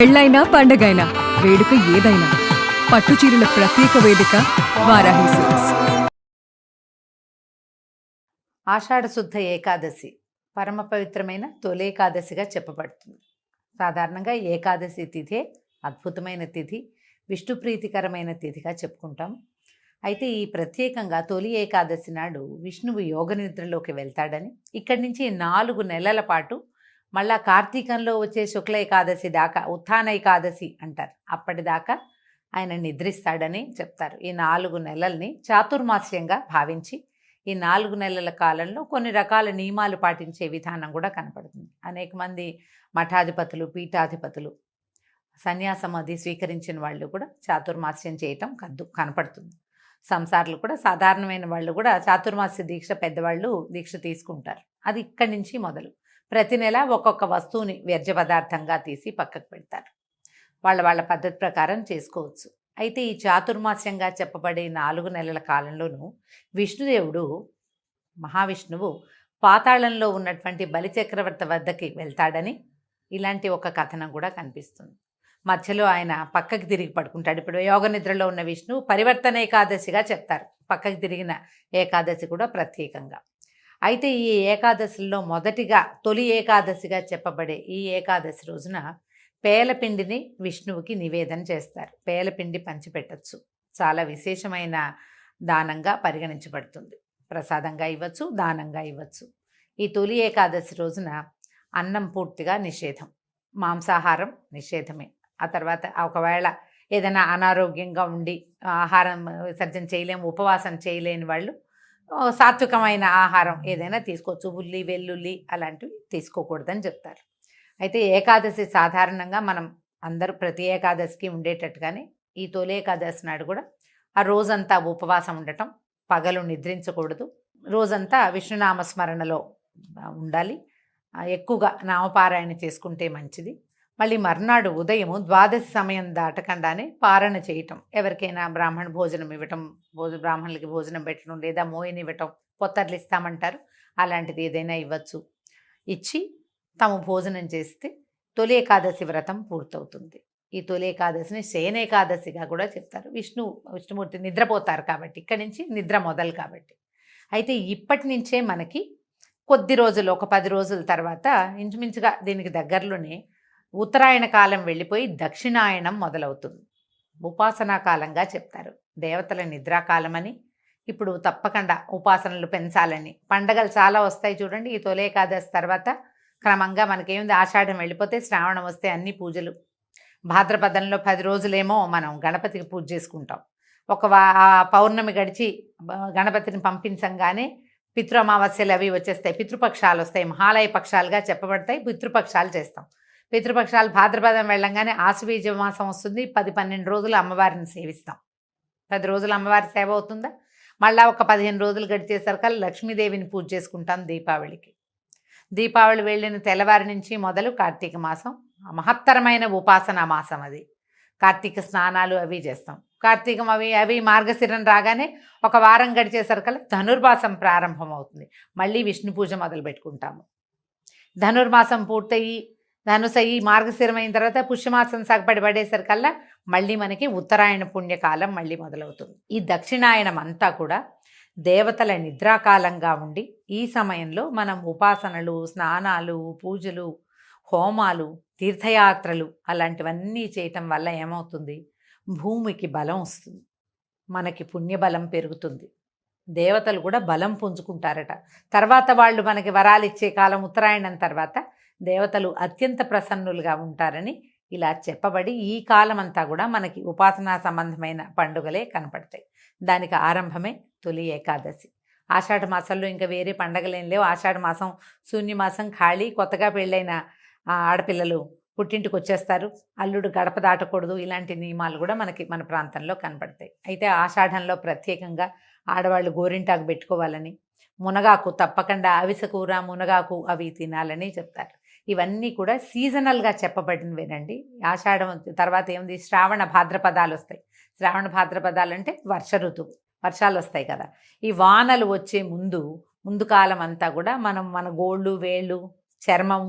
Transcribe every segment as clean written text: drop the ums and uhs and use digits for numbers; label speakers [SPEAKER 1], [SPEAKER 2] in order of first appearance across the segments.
[SPEAKER 1] పెళ్ళైనా పండగైనా వేడుక ఏదైనా పట్టుచీరల ప్రత్యేక వేదిక వారాహి సిల్క్స్.
[SPEAKER 2] ఆషాఢ శుద్ధ ఏకాదశి పరమ పవిత్రమైన తొలేకాదశిగా చెప్పబడుతుంది. సాధారణంగా ఏకాదశి తిథే అద్భుతమైన తిథి, విష్ణుప్రీతికరమైన తిథిగా చెప్పుకుంటాం. అయితే ఈ ప్రత్యేకంగా తొలి ఏకాదశి నాడు విష్ణువు యోగ నిద్రలోకి వెళ్తాడని, ఇక్కడి నుంచి 4 నెలల పాటు మళ్ళా కార్తీకంలో వచ్చే శుక్ల ఏకాదశి దాకా ఉత్థాన ఏకాదశి అంటారు, అప్పటిదాకా ఆయన నిద్రిస్తాడని చెప్తారు. ఈ 4 నెలల్ని చాతుర్మాస్యంగా భావించి ఈ 4 నెలల కాలంలో కొన్ని రకాల నియమాలు పాటించే విధానం కూడా కనపడుతుంది. అనేక మంది మఠాధిపతులు, పీఠాధిపతులు, సన్యాసం అది స్వీకరించిన వాళ్ళు కూడా చాతుర్మాస్యం చేయటం కనపడుతుంది. సంసారులు కూడా, సాధారణమైన వాళ్ళు కూడా చాతుర్మాస్య దీక్ష, పెద్దవాళ్ళు దీక్ష తీసుకుంటారు. అది ఇక్కడి నుంచి మొదలు ప్రతి నెల ఒక్కొక్క వస్తువుని వ్యర్థ పదార్థంగా తీసి పక్కకు పెడతారు. వాళ్ళ పద్ధతి ప్రకారం చేసుకోవచ్చు. అయితే ఈ చాతుర్మాస్యంగా చెప్పబడే 4 నెలల కాలంలోనూ విష్ణుదేవుడు, మహావిష్ణువు పాతాళంలో ఉన్నటువంటి బలిచక్రవర్తి వద్దకి వెళ్తాడని ఇలాంటి ఒక కథనం కూడా కనిపిస్తుంది. మధ్యలో ఆయన పక్కకి తిరిగి పడుకుంటాడు. ఇప్పుడు యోగ నిద్రలో ఉన్న విష్ణువు పరివర్తన ఏకాదశిగా చెప్తారు, పక్కకి తిరిగిన ఏకాదశి కూడా ప్రత్యేకంగా. అయితే ఈ ఏకాదశిలో మొదటిగా తొలి ఏకాదశిగా చెప్పబడే ఈ ఏకాదశి రోజున పేలపిండిని విష్ణువుకి నివేదన చేస్తారు. పేలపిండి పంచిపెట్టచ్చు, చాలా విశేషమైన దానంగా పరిగణించబడుతుంది. ప్రసాదంగా ఇవ్వచ్చు, దానంగా ఇవ్వచ్చు. ఈ తొలి ఏకాదశి రోజున అన్నం పూర్తిగా నిషేధం, మాంసాహారం నిషేధమే. ఆ తర్వాత ఒకవేళ ఏదైనా అనారోగ్యంగా ఉండి ఆహారం విసర్జన చేయలేము, ఉపవాసం చేయలేని వాళ్ళు సాత్వికమైన ఆహారం ఏదైనా తీసుకోవచ్చు. ఉల్లి, వెల్లుల్లి అలాంటివి తీసుకోకూడదని చెప్తారు. అయితే ఏకాదశి సాధారణంగా మనం అందరూ ప్రతి ఏకాదశికి ఉండేటట్టుగానే ఈ తొలి ఏకాదశి నాడు కూడా ఆ రోజంతా ఉపవాసం ఉండటం, పగలు నిద్రించకూడదు, రోజంతా విష్ణునామస్మరణలో ఉండాలి, ఎక్కువగా నామపారాయణ చేసుకుంటే మంచిది. మళ్ళీ మర్నాడు ఉదయం ద్వాదశి సమయం దాటకుండానే పారణ చేయటం, ఎవరికైనా బ్రాహ్మణ భోజనం ఇవ్వటం, బ్రాహ్మణులకి భోజనం పెట్టడం, లేదా మోయిని ఇవ్వటం, పొత్తర్లు ఇస్తామంటారు, అలాంటిది ఏదైనా ఇవ్వచ్చు. ఇచ్చి తాము భోజనం చేస్తే తొలి ఏకాదశి వ్రతం పూర్తవుతుంది. ఈ తొలి ఏకాదశిని శయనేకాదశిగా కూడా చెప్తారు. విష్ణుమూర్తి నిద్రపోతారు కాబట్టి, ఇక్కడి నుంచి నిద్ర మొదలు కాబట్టి. అయితే ఇప్పటి నుంచే మనకి కొద్ది రోజులు, ఒక 10 రోజుల తర్వాత ఇంచుమించుగా దీనికి దగ్గరలోనే ఉత్తరాయణ కాలం వెళ్ళిపోయి దక్షిణాయనం మొదలవుతుంది. ఉపాసనా కాలంగా చెప్తారు. దేవతల నిద్రాకాలమని, ఇప్పుడు తప్పకుండా ఉపాసనలు పెంచాలని. పండగలు చాలా వస్తాయి చూడండి. ఈ తొలి ఏకాదశి తర్వాత క్రమంగా మనకేముంది, ఆషాఢం వెళ్ళిపోతే శ్రావణం వస్తే అన్ని పూజలు. భాద్రపదంలో 10 రోజులేమో మనం గణపతికి పూజ చేసుకుంటాం. పౌర్ణమి గడిచి గణపతిని పంపించంగానే పితృ అమావాస్యలు అవి వచ్చేస్తాయి, పితృపక్షాలు వస్తాయి, మహాలయ పక్షాలుగా చెప్పబడతాయి. పితృపక్షాలు చేస్తాం. పితృపక్షాలు భాద్రపదం వెళ్ళంగానే ఆశ్వీజ మాసం వస్తుంది. 10-12 రోజులు అమ్మవారిని సేవిస్తాం. 10 రోజులు అమ్మవారి సేవ అవుతుందా, మళ్ళీ ఒక 15 రోజులు గడిచేసరికి లక్ష్మీదేవిని పూజ చేసుకుంటాం దీపావళికి. దీపావళి వెళ్ళిన తెల్లవారి నుంచి మొదలు కార్తీక మాసం మహత్తరమైన ఉపాసనా మాసం. అది కార్తీక స్నానాలు అవి చేస్తాం. కార్తీకం అవి మార్గశిరం రాగానే ఒక వారం గడిచేసరికి ధనుర్మాసం ప్రారంభం అవుతుంది. మళ్ళీ విష్ణు పూజ మొదలు పెట్టుకుంటాము. ధనుర్మాసం పూర్తయి ధనుసయి మార్గశిరం అయిన తర్వాత పుష్యమాసం సగపడి పడేసరికల్లా మళ్ళీ మనకి ఉత్తరాయణ పుణ్యకాలం మళ్ళీ మొదలవుతుంది. ఈ దక్షిణాయనం అంతా కూడా దేవతల నిద్రాకాలంగా ఉండి, ఈ సమయంలో మనం ఉపాసనలు, స్నానాలు, పూజలు, హోమాలు, తీర్థయాత్రలు అలాంటివన్నీ చేయటం వల్ల ఏమవుతుంది, భూమికి బలం వస్తుంది, మనకి పుణ్యబలం పెరుగుతుంది, దేవతలు కూడా బలం పుంజుకుంటారట. తర్వాత వాళ్ళు మనకి వరాలు ఇచ్చే కాలం ఉత్తరాయణం తర్వాత దేవతలు అత్యంత ప్రసన్నులుగా ఉంటారని ఇలా చెప్పబడి ఈ కాలం అంతా కూడా మనకి ఉపాసనా సంబంధమైన పండుగలే కనపడతాయి. దానికి ఆరంభమే తొలి ఏకాదశి. ఆషాఢ మాసంలో ఇంకా వేరే పండగలేం లేవు. ఆషాఢ మాసం శూన్యమాసం, ఖాళీ. కొత్తగా పెళ్ళైన ఆడపిల్లలు పుట్టింటికి వచ్చేస్తారు, అల్లుడు గడప దాటకూడదు, ఇలాంటి నియమాలు కూడా మన ప్రాంతంలో కనపడతాయి. అయితే ఆషాఢంలో ప్రత్యేకంగా ఆడవాళ్ళు గోరింటాకు పెట్టుకోవాలని, మునగాకు తప్పకుండా, అవిసె కూర, మునగాకు అవి తినాలని చెప్తారు. ఇవన్నీ కూడా సీజనల్గా చెప్పబడినవేనండి. ఆషాఢం తర్వాత ఏముంది, శ్రావణ భాద్రపదాలు వస్తాయి. శ్రావణ భాద్రపదాలు అంటే వర్ష ఋతువు, వర్షాలు వస్తాయి కదా. ఈ వానలు వచ్చే ముందు కాలం అంతా కూడా మనం మన గోళ్ళు, వేళ్ళు, చర్మం,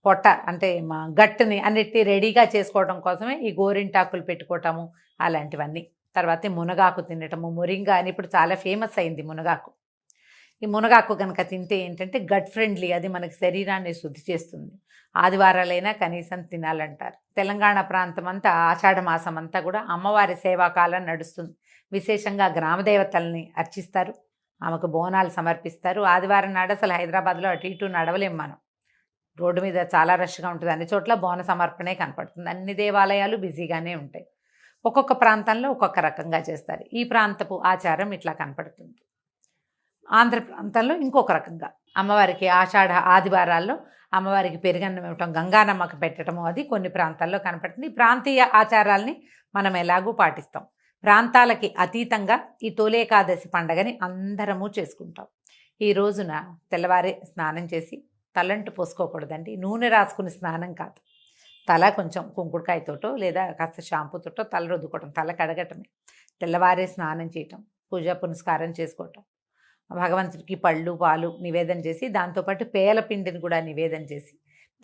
[SPEAKER 2] పొట్ట అంటే మా గట్టుని అన్నిటి రెడీగా చేసుకోవడం కోసమే ఈ గోరింటాకులు పెట్టుకోవటము అలాంటివన్నీ. తర్వాత ఈ మునగాకు తినటము, మొరింగా అని ఇప్పుడు చాలా ఫేమస్ అయింది మునగాకు. ఈ మునగాకు కనుక తింటే ఏంటంటే గట్ ఫ్రెండ్లీ, అది మనకి శరీరాన్ని శుద్ధి చేస్తుంది. ఆదివారాలైనా కనీసం తినాలంటారు. తెలంగాణ ప్రాంతం అంతా ఆషాఢ మాసం అంతా కూడా అమ్మవారి సేవాకాలం నడుస్తుంది. విశేషంగా గ్రామదేవతల్ని అర్చిస్తారు, ఆమెకు బోనాలు సమర్పిస్తారు. ఆదివారం నాడు అసలు హైదరాబాద్లో అటు ఇటు నడవలేం మనం, రోడ్డు మీద చాలా రష్గా ఉంటుంది. అన్ని చోట్ల బోన సమర్పణే కనపడుతుంది. అన్ని దేవాలయాలు బిజీగానే ఉంటాయి. ఒక్కొక్క ప్రాంతంలో ఒక్కొక్క రకంగా చేస్తారు. ఈ ప్రాంతపు ఆచారం ఇట్లా కనపడుతుంది. ఆంధ్ర ప్రాంతంలో ఇంకొక రకంగా అమ్మవారికి ఆషాఢ ఆదివారాల్లో అమ్మవారికి పెరుగన్నం ఇవ్వటం, గంగానమ్మకు పెట్టడము, అది కొన్ని ప్రాంతాల్లో కనపడుతుంది. ఈ ప్రాంతీయ ఆచారాల్ని మనం ఎలాగూ పాటిస్తాం. ప్రాంతాలకి అతీతంగా ఈ తొలేకాదశి పండగని అందరము చేసుకుంటాం. ఈ రోజున తెల్లవారే స్నానం చేసి తలంటు పోసుకోకూడదండి. నూనె రాసుకుని స్నానం కాదు, తల కొంచెం కుంకుడుకాయతోటో లేదా కాస్త షాంపూతోటో తల రుద్దుకోవటం, తల కడగటమే. తెల్లవారే స్నానం చేయటం, పూజా పునస్కారం చేసుకోవటం, భగవంతుడికి పళ్ళు పాలు నివేదన చేసి దాంతోపాటు పేల పిండిని కూడా నివేదన చేసి,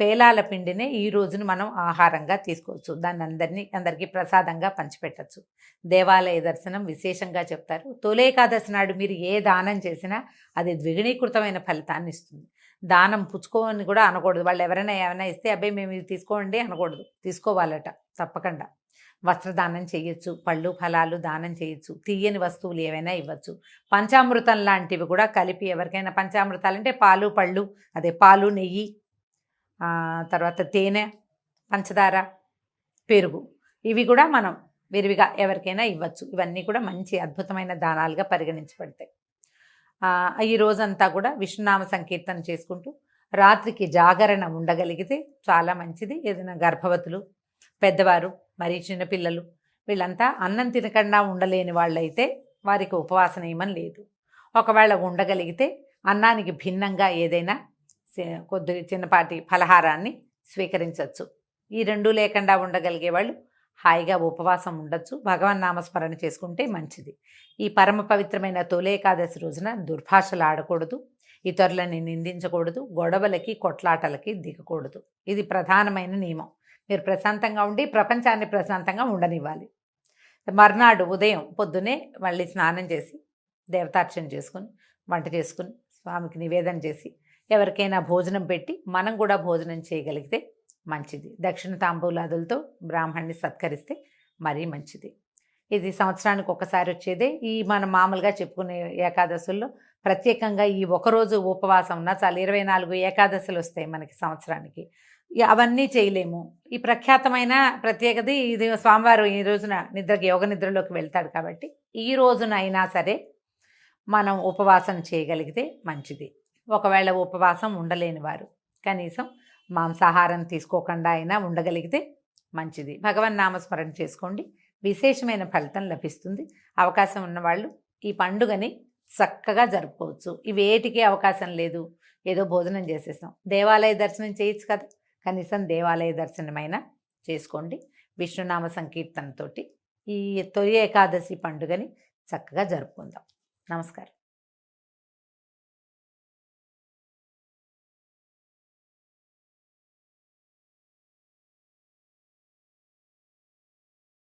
[SPEAKER 2] పేలాల పిండినే ఈ రోజును మనం ఆహారంగా తీసుకోవచ్చు. దాన్ని అందరికీ ప్రసాదంగా పంచిపెట్టచ్చు. దేవాలయ దర్శనం విశేషంగా చెప్తారు. తొలేకాదశి నాడు మీరు ఏ దానం చేసినా అది ద్విగుణీకృతమైన ఫలితాన్ని ఇస్తుంది. దానం పుచ్చుకోని కూడా అనకూడదు. వాళ్ళు ఎవరైనా ఏమైనా ఇస్తే అబ్బాయి మేము ఇది తీసుకోండి అనకూడదు, తీసుకోవాలట తప్పకుండా. వస్త్రదానం చేయొచ్చు, పళ్ళు ఫలాలు దానం చేయొచ్చు, తీయని వస్తువులు ఏవైనా ఇవ్వచ్చు. పంచామృతం లాంటివి కూడా కలిపి ఎవరికైనా, పంచామృతాలు అంటే పాలు పళ్ళు, అదే పాలు నెయ్యి, తర్వాత తేనె, పంచదార, పెరుగు, ఇవి కూడా మనం విరివిగా ఎవరికైనా ఇవ్వచ్చు. ఇవన్నీ కూడా మంచి అద్భుతమైన దానాలుగా పరిగణించబడతాయి. ఈ రోజంతా కూడా విష్ణునామ సంకీర్తన చేసుకుంటూ రాత్రికి జాగరణ ఉండగలిగితే చాలా మంచిది. ఏదైనా గర్భవతులు, పెద్దవారు, మరి చిన్నపిల్లలు వీళ్ళంతా అన్నం తినకుండా ఉండలేని వాళ్ళైతే వారికి ఉపవాస నియమం లేదు. ఒకవేళ ఉండగలిగితే అన్నానికి భిన్నంగా ఏదైనా కొద్ది చిన్నపాటి ఫలహారాన్ని స్వీకరించవచ్చు. ఈ రెండూ లేకుండా ఉండగలిగే వాళ్ళు హాయిగా ఉపవాసం ఉండొచ్చు. భగవన్ నామస్మరణ చేసుకుంటే మంచిది. ఈ పరమ పవిత్రమైన తొలేకాదశి రోజున దుర్భాషలు ఆడకూడదు, ఇతరులని నిందించకూడదు, గొడవలకి కొట్లాటలకి దిగకూడదు. ఇది ప్రధానమైన నియమం. మీరు ప్రశాంతంగా ఉండి ప్రపంచాన్ని ప్రశాంతంగా ఉండనివ్వాలి. మర్నాడు ఉదయం పొద్దునే మళ్ళీ స్నానం చేసి దేవతార్చన చేసుకుని వంట చేసుకుని స్వామికి నివేదన చేసి ఎవరికైనా భోజనం పెట్టి మనం కూడా భోజనం చేయగలిగితే మంచిది. దక్షిణ తాంబూలాదులతో బ్రాహ్మణ్ణి సత్కరిస్తే మరీ మంచిది. ఇది సంవత్సరానికి ఒకసారి వచ్చేదే. ఈ మనం మామూలుగా చెప్పుకునే ఏకాదశుల్లో ప్రత్యేకంగా ఈ ఒకరోజు ఉపవాసం ఉన్నా చాలు, 24 ఏకాదశులు వస్తాయి మనకి సంవత్సరానికి. అవన్నీ చేయలేము. ఈ ప్రఖ్యాతమైన ప్రత్యేకత ఇది, స్వామివారు ఈ రోజున యోగ నిద్రలోకి వెళ్తాడు కాబట్టి ఈ రోజున అయినా సరే మనం ఉపవాసం చేయగలిగితే మంచిది. ఒకవేళ ఉపవాసం ఉండలేని వారు కనీసం మాంసాహారం తీసుకోకుండా అయినా ఉండగలిగితే మంచిది. భగవన్ నామస్మరణ చేసుకోండి, విశేషమైన ఫలితం లభిస్తుంది. అవకాశం ఉన్నవాళ్ళు ఈ పండుగని చక్కగా జరుపుకోవచ్చు. ఇవేటికి అవకాశం లేదు, ఏదో భోజనం చేసేస్తాం, దేవాలయ దర్శనం చేయొచ్చు కదా, కనీసం దేవాలయ దర్శనమైనా చేసుకోండి. విష్ణునామ సంకీర్తనతోటి ఈ తొలి ఏకాదశి పండుగని చక్కగా జరుపుకుందాం. నమస్కారం.